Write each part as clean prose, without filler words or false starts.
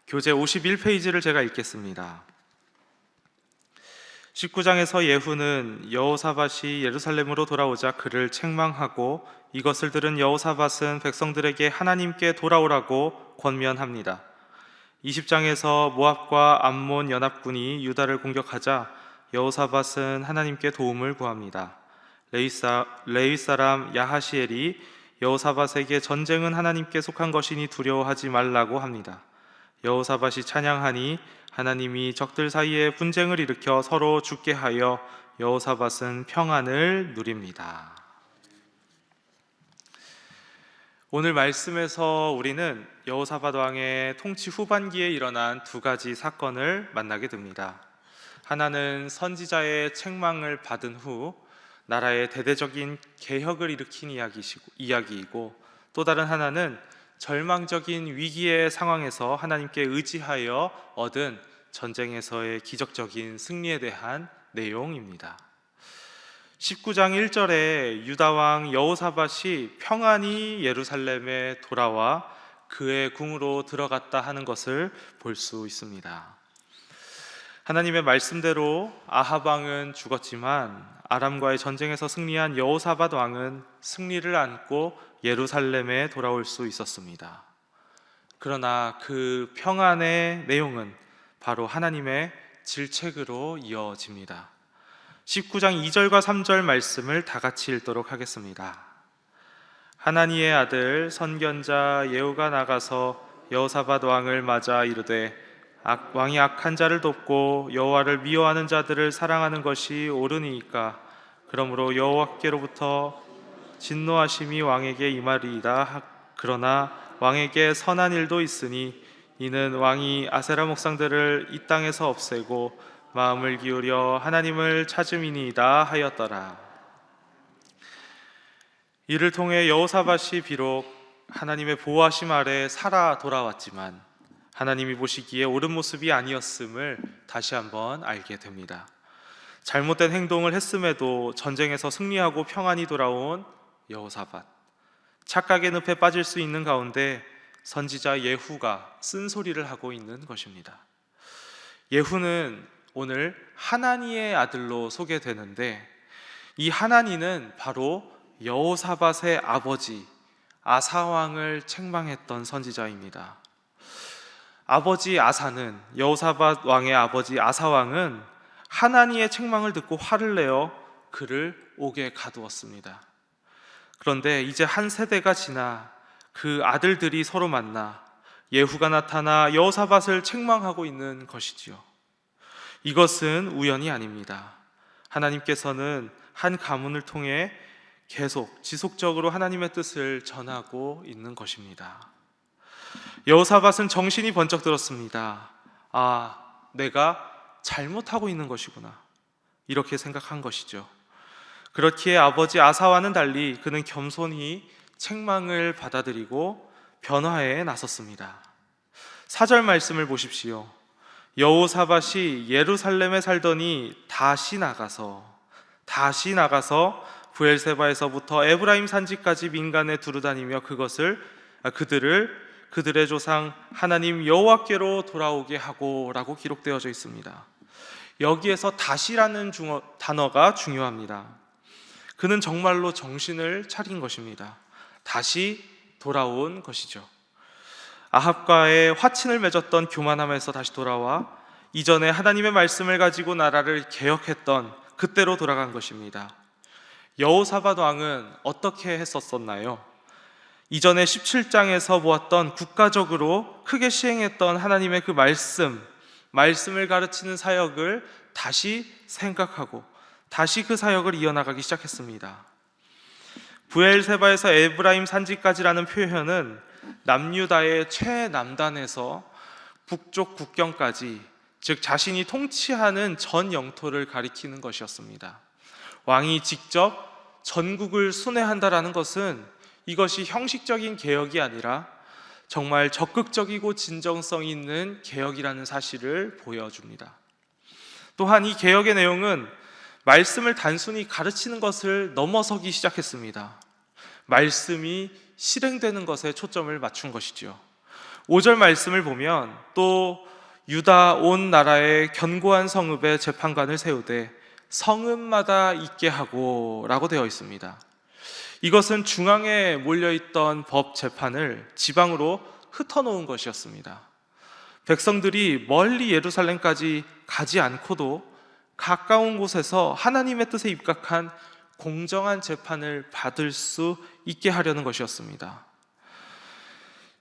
교재 51페이지를 제가 읽겠습니다. 19장에서 예후는 여호사밧이 예루살렘으로 돌아오자 그를 책망하고 이것을 들은 여호사밧은 백성들에게 하나님께 돌아오라고 권면합니다. 20장에서 모압과 암몬 연합군이 유다를 공격하자 여호사밧은 하나님께 도움을 구합니다. 레위 사람 야하시엘이 여호사밧에게 전쟁은 하나님께 속한 것이니 두려워하지 말라고 합니다. 여호사밧이 찬양하니 하나님이 적들 사이에 분쟁을 일으켜 서로 죽게 하여 여호사밧은 평안을 누립니다. 오늘 말씀에서 우리는 여호사밧 왕의 통치 후반기에 일어난 두 가지 사건을 만나게 됩니다. 하나는 선지자의 책망을 받은 후 나라의 대대적인 개혁을 일으킨 이야기이고, 또 다른 하나는 절망적인 위기의 상황에서 하나님께 의지하여 얻은 전쟁에서의 기적적인 승리에 대한 내용입니다. 19장 1절에 유다왕 여호사밧이 평안히 예루살렘에 돌아와 그의 궁으로 들어갔다 하는 것을 볼 수 있습니다. 하나님의 말씀대로 아합 왕은 죽었지만 아람과의 전쟁에서 승리한 여호사밧 왕은 승리를 안고 예루살렘에 돌아올 수 있었습니다. 그러나 그 평안의 내용은 바로 하나님의 질책으로 이어집니다. 19장 2절과 3절 말씀을 다 같이 읽도록 하겠습니다. 하나니의 아들 선견자 예후가 나가서 여호사밧 왕을 맞아 이르되 왕이 악한 자를 돕고 여호와를 미워하는 자들을 사랑하는 것이 옳으니까 그러므로 여호와께로부터 진노하심이 왕에게 임하리이다. 그러나 왕에게 선한 일도 있으니 이는 왕이 아세라 목상들을 이 땅에서 없애고 마음을 기울여 하나님을 찾음이니이다 하였더라. 이를 통해 여호사밧이 비록 하나님의 보호하심 아래 살아 돌아왔지만 하나님이 보시기에 옳은 모습이 아니었음을 다시 한번 알게 됩니다. 잘못된 행동을 했음에도 전쟁에서 승리하고 평안히 돌아온 여호사밧, 착각의 늪에 빠질 수 있는 가운데 선지자 예후가 쓴소리를 하고 있는 것입니다. 예후는 오늘 하나니의 아들로 소개되는데, 이 하나니는 바로 여호사밧의 아버지 아사왕을 책망했던 선지자입니다. 아버지 아사는, 여호사밧 왕의 아버지 아사왕은 하나니의 책망을 듣고 화를 내어 그를 옥에 가두었습니다. 그런데 이제 한 세대가 지나 그 아들들이 서로 만나 예후가 나타나 여호사밧을 책망하고 있는 것이지요. 이것은 우연이 아닙니다. 하나님께서는 한 가문을 통해 계속 지속적으로 하나님의 뜻을 전하고 있는 것입니다. 여호사밧은 정신이 번쩍 들었습니다. 내가 잘못하고 있는 것이구나, 이렇게 생각한 것이죠. 그렇기에 아버지 아사와는 달리 그는 겸손히 책망을 받아들이고 변화에 나섰습니다. 4절 말씀을 보십시오. 여호사밧이 예루살렘에 살더니 다시 나가서 브엘세바에서부터 에브라임 산지까지 민간에 두루다니며 그들의 조상 하나님 여호와께로 돌아오게 하고 라고 기록되어져 있습니다. 여기에서 다시라는 단어가 중요합니다. 그는 정말로 정신을 차린 것입니다. 다시 돌아온 것이죠. 아합과의 화친을 맺었던 교만함에서 다시 돌아와 이전에 하나님의 말씀을 가지고 나라를 개혁했던 그때로 돌아간 것입니다. 여호사밧 왕은 어떻게 했었나요? 이전에 17장에서 보았던 국가적으로 크게 시행했던 하나님의 그 말씀을 가르치는 사역을 다시 생각하고 다시 그 사역을 이어나가기 시작했습니다. 브엘세바에서 에브라임 산지까지라는 표현은 남유다의 최남단에서 북쪽 국경까지, 즉 자신이 통치하는 전 영토를 가리키는 것이었습니다. 왕이 직접 전국을 순회한다라는 것은 이것이 형식적인 개혁이 아니라 정말 적극적이고 진정성 있는 개혁이라는 사실을 보여줍니다. 또한 이 개혁의 내용은 말씀을 단순히 가르치는 것을 넘어서기 시작했습니다. 말씀이 실행되는 것에 초점을 맞춘 것이죠. 5절 말씀을 보면 또 유다 온 나라의 견고한 성읍에 재판관을 세우되 성읍마다 있게 하고 라고 되어 있습니다. 이것은 중앙에 몰려있던 법 재판을 지방으로 흩어놓은 것이었습니다. 백성들이 멀리 예루살렘까지 가지 않고도 가까운 곳에서 하나님의 뜻에 입각한 공정한 재판을 받을 수 있게 하려는 것이었습니다.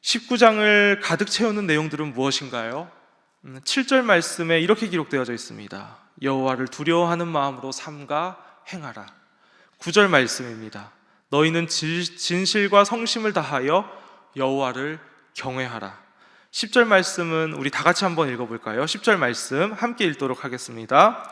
19장을 가득 채우는 내용들은 무엇인가요? 7절 말씀에 이렇게 기록되어져 있습니다. 여호와를 두려워하는 마음으로 삼가 행하라. 9절 말씀입니다. 너희는 진실과 성심을 다하여 여호와를 경외하라. 10절 말씀은 우리 다 같이 한번 읽어볼까요? 10절 말씀 함께 읽도록 하겠습니다.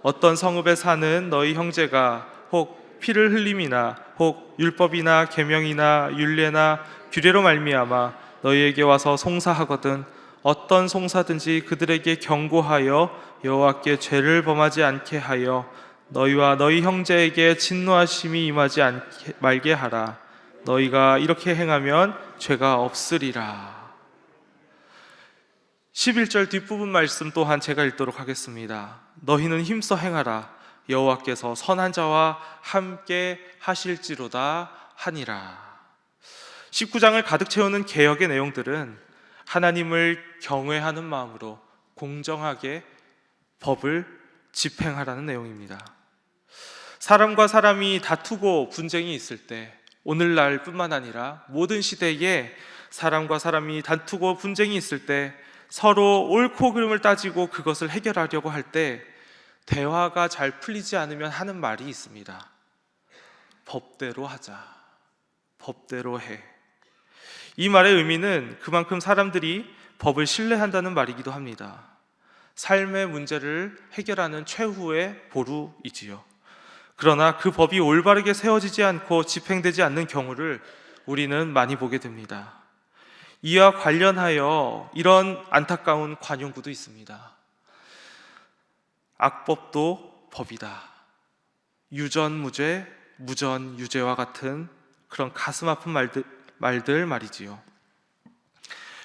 어떤 성읍에 사는 너희 형제가 혹 피를 흘림이나 혹 율법이나 계명이나 율례나 규례로 말미암아 너희에게 와서 송사하거든 어떤 송사든지 그들에게 경고하여 여호와께 죄를 범하지 않게 하여 너희와 너희 형제에게 진노하심이 임하지 말게 하라. 너희가 이렇게 행하면 죄가 없으리라. 11절 뒷부분 말씀 또한 제가 읽도록 하겠습니다. 너희는 힘써 행하라. 여호와께서 선한 자와 함께 하실지로다 하니라. 19장을 가득 채우는 개혁의 내용들은 하나님을 경외하는 마음으로 공정하게 법을 집행하라는 내용입니다. 사람과 사람이 다투고 분쟁이 있을 때, 오늘날 뿐만 아니라 모든 시대에 사람과 사람이 다투고 분쟁이 있을 때 서로 옳고 그름을 따지고 그것을 해결하려고 할 때 대화가 잘 풀리지 않으면 하는 말이 있습니다. 법대로 하자. 법대로 해. 이 말의 의미는 그만큼 사람들이 법을 신뢰한다는 말이기도 합니다. 삶의 문제를 해결하는 최후의 보루이지요. 그러나 그 법이 올바르게 세워지지 않고 집행되지 않는 경우를 우리는 많이 보게 됩니다. 이와 관련하여 이런 안타까운 관용구도 있습니다. 악법도 법이다. 유전무죄, 무전유죄와 같은 그런 가슴 아픈 말들 말이지요.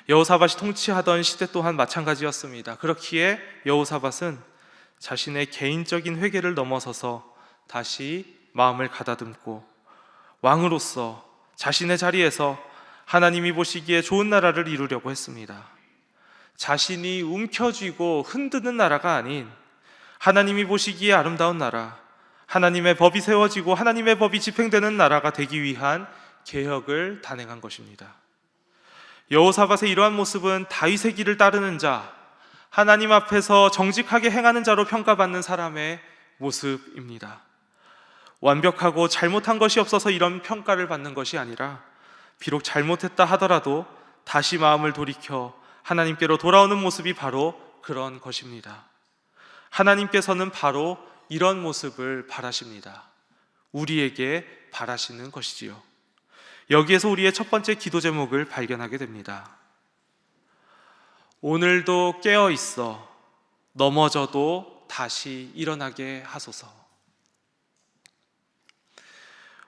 여호사밧이 통치하던 시대 또한 마찬가지였습니다. 그렇기에 여호사밧은 자신의 개인적인 회개를 넘어서서 다시 마음을 가다듬고 왕으로서 자신의 자리에서 하나님이 보시기에 좋은 나라를 이루려고 했습니다. 자신이 움켜쥐고 흔드는 나라가 아닌 하나님이 보시기에 아름다운 나라, 하나님의 법이 세워지고 하나님의 법이 집행되는 나라가 되기 위한 개혁을 단행한 것입니다. 여호사밧의 이러한 모습은 다윗의 길을 따르는 자, 하나님 앞에서 정직하게 행하는 자로 평가받는 사람의 모습입니다. 완벽하고 잘못한 것이 없어서 이런 평가를 받는 것이 아니라 비록 잘못했다 하더라도 다시 마음을 돌이켜 하나님께로 돌아오는 모습이 바로 그런 것입니다. 하나님께서는 바로 이런 모습을 바라십니다. 우리에게 바라시는 것이지요. 여기에서 우리의 첫 번째 기도 제목을 발견하게 됩니다. 오늘도 깨어 있어 넘어져도 다시 일어나게 하소서.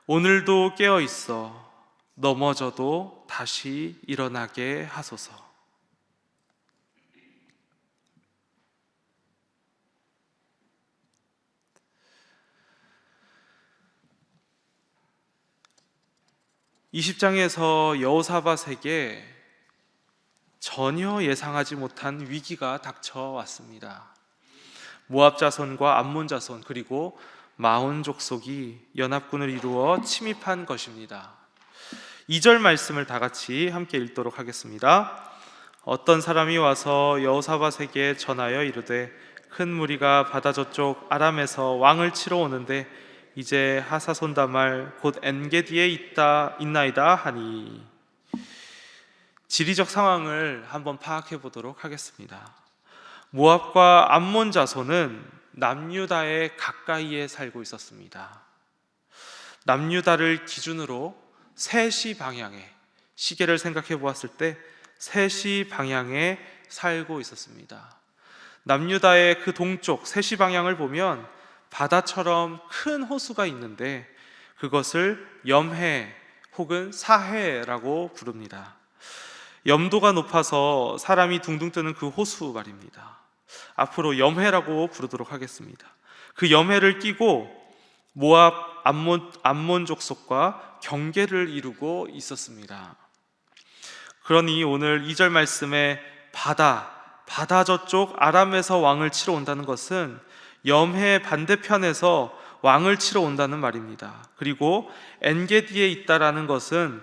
오늘도 깨어 있어 넘어져도 다시 일어나게 하소서. 이 20장에서 여호사밧에게 전혀 예상하지 못한 위기가 닥쳐왔습니다. 모압 자손과 암몬 자손 그리고 마온 족속이 연합군을 이루어 침입한 것입니다. 2절 말씀을 다 같이 함께 읽도록 하겠습니다. 어떤 사람이 와서 여호사밧에게 전하여 이르되 큰 무리가 바다 저쪽 아람에서 왕을 치러 오는데 이제 하사손다말 곧 엔게디에 있나이다 하니. 지리적 상황을 한번 파악해 보도록 하겠습니다. 모압과 암몬 자손은 남유다의 가까이에 살고 있었습니다. 남유다를 기준으로 3시 방향에, 시계를 생각해 보았을 때 3시 방향에 살고 있었습니다. 남유다의 그 동쪽 3시 방향을 보면 바다처럼 큰 호수가 있는데 그것을 염해 혹은 사해라고 부릅니다. 염도가 높아서 사람이 둥둥 뜨는 그 호수 말입니다. 앞으로 염해라고 부르도록 하겠습니다. 그 염해를 끼고 모압 암몬 족속과 경계를 이루고 있었습니다. 그러니 오늘 2절 말씀에 바다 저쪽 아람에서 왕을 치러 온다는 것은 염해 반대편에서 왕을 치러 온다는 말입니다. 그리고 엔게디에 있다라는 것은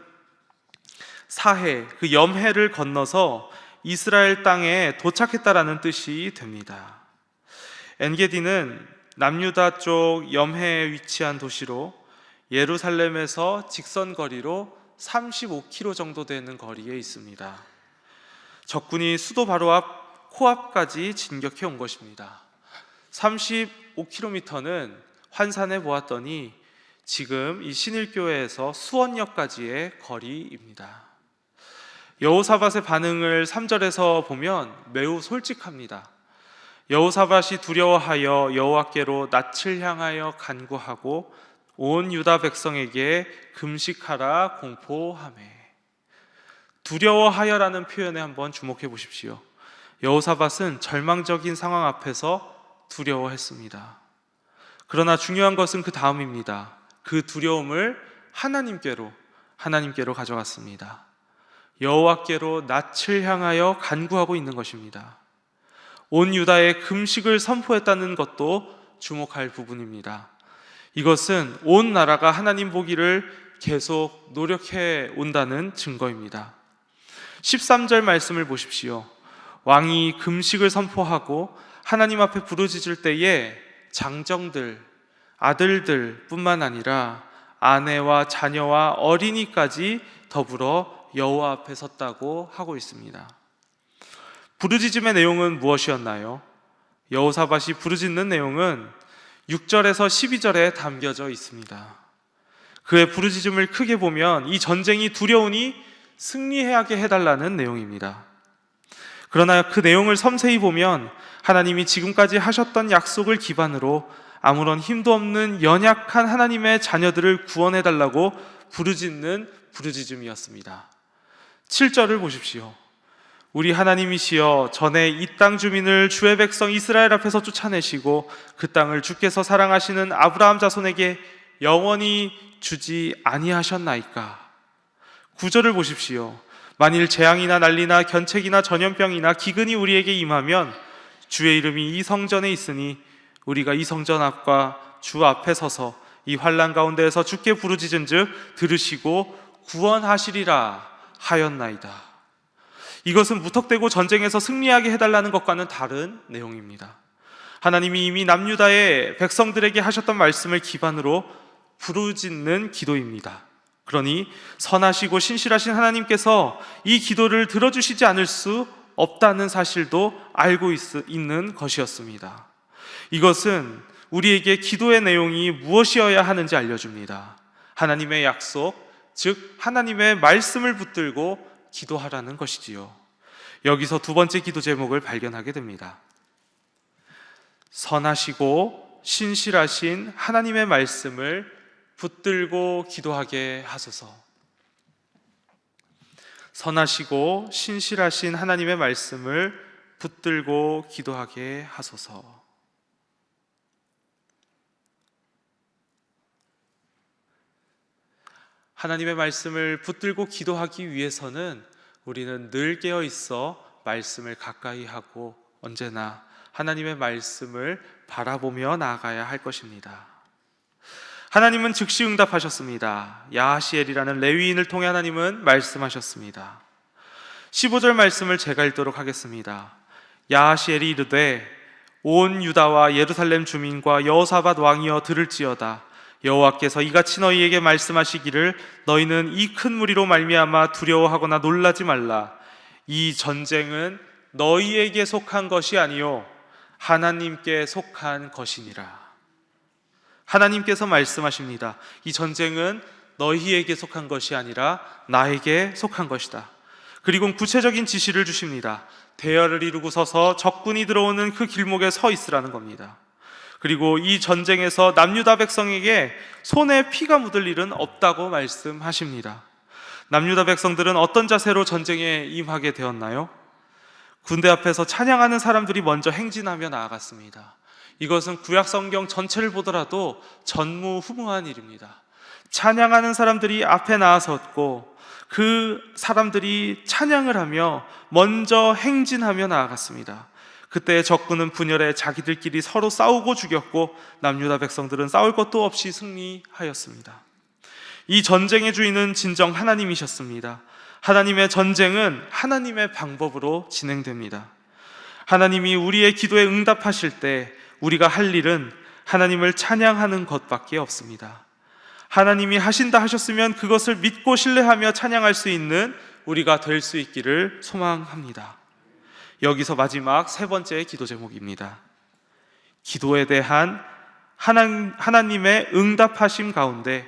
사해, 그 염해를 건너서 이스라엘 땅에 도착했다라는 뜻이 됩니다. 엔게디는 남유다 쪽 염해에 위치한 도시로 예루살렘에서 직선 거리로 35km 정도 되는 거리에 있습니다. 적군이 수도 바로 앞 코앞까지 진격해 온 것입니다. 35km는 환산해 보았더니 지금 이 신일교회에서 수원역까지의 거리입니다. 여호사밧의 반응을 3절에서 보면 매우 솔직합니다. 여호사밧이 두려워하여 여호와께로 낯을 향하여 간구하고 온 유다 백성에게 금식하라 공포하매. 두려워하여라는 표현에 한번 주목해 보십시오. 여호사밧은 절망적인 상황 앞에서 두려워했습니다. 그러나 중요한 것은 그 다음입니다. 그 두려움을 하나님께로 가져갔습니다. 여호와께로 낯을 향하여 간구하고 있는 것입니다. 온 유다에 금식을 선포했다는 것도 주목할 부분입니다. 이것은 온 나라가 하나님 보기를 계속 노력해 온다는 증거입니다. 13절 말씀을 보십시오. 왕이 금식을 선포하고 하나님 앞에 부르짖을 때에 장정들, 아들들 뿐만 아니라 아내와 자녀와 어린이까지 더불어 여호와 앞에 섰다고 하고 있습니다. 부르짖음의 내용은 무엇이었나요? 여호사밧이 부르짖는 내용은 6절에서 12절에 담겨져 있습니다. 그의 부르짖음을 크게 보면 이 전쟁이 두려우니 승리하게 해달라는 내용입니다. 그러나 그 내용을 섬세히 보면 하나님이 지금까지 하셨던 약속을 기반으로 아무런 힘도 없는 연약한 하나님의 자녀들을 구원해달라고 부르짖는 부르짖음이었습니다. 7절을 보십시오. 우리 하나님이시여, 전에 이 땅 주민을 주의 백성 이스라엘 앞에서 쫓아내시고 그 땅을 주께서 사랑하시는 아브라함 자손에게 영원히 주지 아니하셨나이까. 9절을 보십시오. 만일 재앙이나 난리나 견책이나 전염병이나 기근이 우리에게 임하면 주의 이름이 이 성전에 있으니 우리가 이 성전 앞과 주 앞에 서서 이 환난 가운데에서 주께 부르짖은즉 들으시고 구원하시리라 하였나이다. 이것은 무턱대고 전쟁에서 승리하게 해달라는 것과는 다른 내용입니다. 하나님이 이미 남유다의 백성들에게 하셨던 말씀을 기반으로 부르짖는 기도입니다. 그러니 선하시고 신실하신 하나님께서 이 기도를 들어주시지 않을 수 없다는 사실도 알고 있는 것이었습니다. 이것은 우리에게 기도의 내용이 무엇이어야 하는지 알려줍니다. 하나님의 약속, 즉 하나님의 말씀을 붙들고 기도하라는 것이지요. 여기서 두 번째 기도 제목을 발견하게 됩니다. 선하시고 신실하신 하나님의 말씀을 붙들고 기도하게 하소서. 선하시고 신실하신 하나님의 말씀을 붙들고 기도하게 하소서. 하나님의 말씀을 붙들고 기도하기 위해서는 우리는 늘 깨어 있어 말씀을 가까이 하고 언제나 하나님의 말씀을 바라보며 나아가야 할 것입니다. 하나님은 즉시 응답하셨습니다. 야하시엘이라는 레위인을 통해 하나님은 말씀하셨습니다. 15절 말씀을 제가 읽도록 하겠습니다. 야하시엘이 이르되 온 유다와 예루살렘 주민과 여호사밧 왕이여 들을지어다. 여호와께서 이같이 너희에게 말씀하시기를 너희는 이 큰 무리로 말미암아 두려워하거나 놀라지 말라. 이 전쟁은 너희에게 속한 것이 아니요 하나님께 속한 것이니라. 하나님께서 말씀하십니다. 이 전쟁은 너희에게 속한 것이 아니라 나에게 속한 것이다. 그리고 구체적인 지시를 주십니다. 대열을 이루고 서서 적군이 들어오는 그 길목에 서 있으라는 겁니다. 그리고 이 전쟁에서 남유다 백성에게 손에 피가 묻을 일은 없다고 말씀하십니다. 남유다 백성들은 어떤 자세로 전쟁에 임하게 되었나요? 군대 앞에서 찬양하는 사람들이 먼저 행진하며 나아갔습니다. 이것은 구약 성경 전체를 보더라도 전무후무한 일입니다. 찬양하는 사람들이 앞에 나아섰고 그 사람들이 찬양을 하며 먼저 행진하며 나아갔습니다. 그때 적군은 분열해 자기들끼리 서로 싸우고 죽였고 남유다 백성들은 싸울 것도 없이 승리하였습니다. 이 전쟁의 주인은 진정 하나님이셨습니다. 하나님의 전쟁은 하나님의 방법으로 진행됩니다. 하나님이 우리의 기도에 응답하실 때 우리가 할 일은 하나님을 찬양하는 것밖에 없습니다. 하나님이 하신다 하셨으면 그것을 믿고 신뢰하며 찬양할 수 있는 우리가 될 수 있기를 소망합니다. 여기서 마지막 세 번째 기도 제목입니다. 기도에 대한 하나님의 응답하심 가운데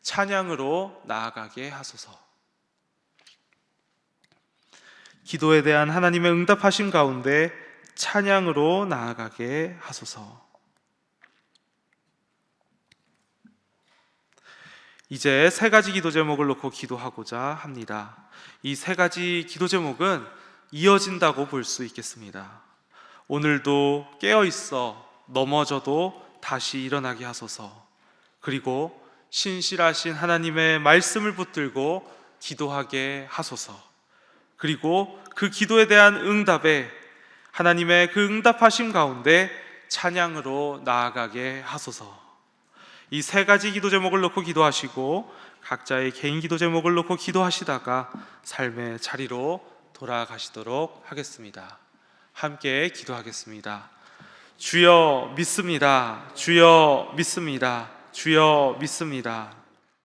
찬양으로 나아가게 하소서. 기도에 대한 하나님의 응답하심 가운데 찬양으로 나아가게 하소서. 이제 세 가지 기도 제목을 놓고 기도하고자 합니다. 이 세 가지 기도 제목은 이어진다고 볼 수 있겠습니다. 오늘도 깨어 있어 넘어져도 다시 일어나게 하소서. 그리고 신실하신 하나님의 말씀을 붙들고 기도하게 하소서. 그리고 그 기도에 대한 응답에 하나님의 그 응답하심 가운데 찬양으로 나아가게 하소서. 이 세 가지 기도 제목을 놓고 기도하시고 각자의 개인 기도 제목을 놓고 기도하시다가 삶의 자리로 돌아가시도록 하겠습니다. 함께 기도하겠습니다. 주여 믿습니다. 주여 믿습니다. 주여 믿습니다.